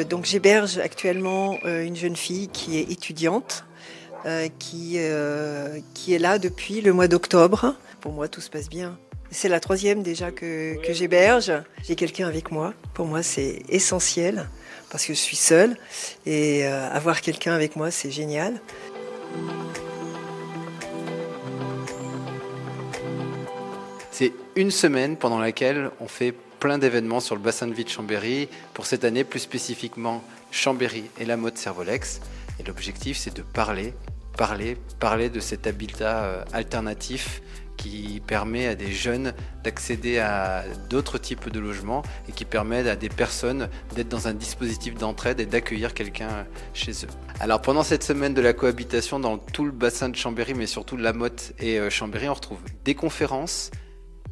Donc j'héberge actuellement une jeune fille qui est étudiante, qui est là depuis le mois d'octobre. Pour moi, tout se passe bien. C'est la troisième déjà que j'héberge. J'ai quelqu'un avec moi. Pour moi, c'est essentiel parce que je suis seule et avoir quelqu'un avec moi, c'est génial. C'est une semaine pendant laquelle on fait plein d'événements sur le bassin de vie de Chambéry. Pour cette année, plus spécifiquement, Chambéry et la Motte Servolex. Et l'objectif, c'est de parler de cet habitat alternatif qui permet à des jeunes d'accéder à d'autres types de logements et qui permet à des personnes d'être dans un dispositif d'entraide et d'accueillir quelqu'un chez eux. Alors pendant cette semaine de la cohabitation dans tout le bassin de Chambéry, mais surtout la Motte et Chambéry, on retrouve des conférences,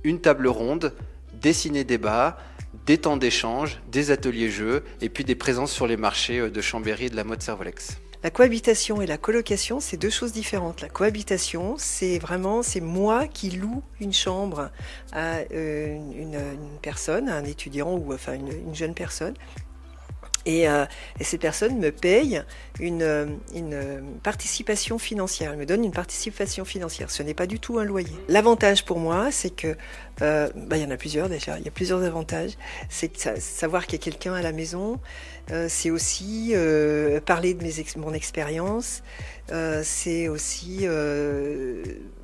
une table ronde, des ciné-débats, des temps d'échange, des ateliers-jeux et puis des présences sur les marchés de Chambéry et de la Motte Servolex. La cohabitation et la colocation, c'est deux choses différentes. La cohabitation, c'est moi qui loue une chambre à une personne, à un étudiant ou enfin une jeune personne. Et cette personne me paye une participation financière. Elle me donne une participation financière. Ce n'est pas du tout un loyer. L'avantage pour moi, c'est que, il y en a plusieurs déjà. Il y a plusieurs avantages. C'est savoir qu'il y a quelqu'un à la maison. C'est aussi parler de mon expérience. C'est aussi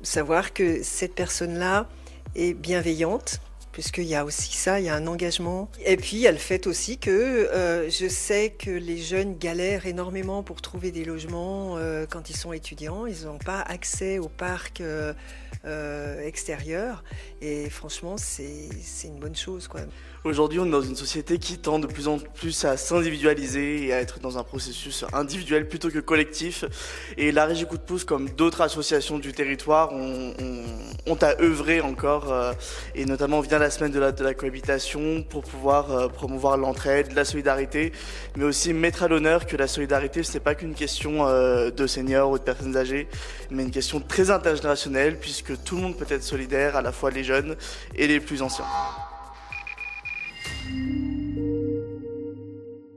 savoir que cette personne-là est bienveillante. Puisqu'il y a aussi ça, il y a un engagement. Et puis, il y a le fait aussi que je sais que les jeunes galèrent énormément pour trouver des logements quand ils sont étudiants. Ils n'ont pas accès au parc extérieur. Et franchement, c'est une bonne chose, quoi. Aujourd'hui, on est dans une société qui tend de plus en plus à s'individualiser et à être dans un processus individuel plutôt que collectif. Et la Régie Coup de Pouce, comme d'autres associations du territoire, ont à œuvrer encore, et notamment via la semaine de la cohabitation, pour pouvoir promouvoir l'entraide, la solidarité, mais aussi mettre à l'honneur que la solidarité, ce n'est pas qu'une question de seniors ou de personnes âgées, mais une question très intergénérationnelle, puisque tout le monde peut être solidaire, à la fois les jeunes et les plus anciens.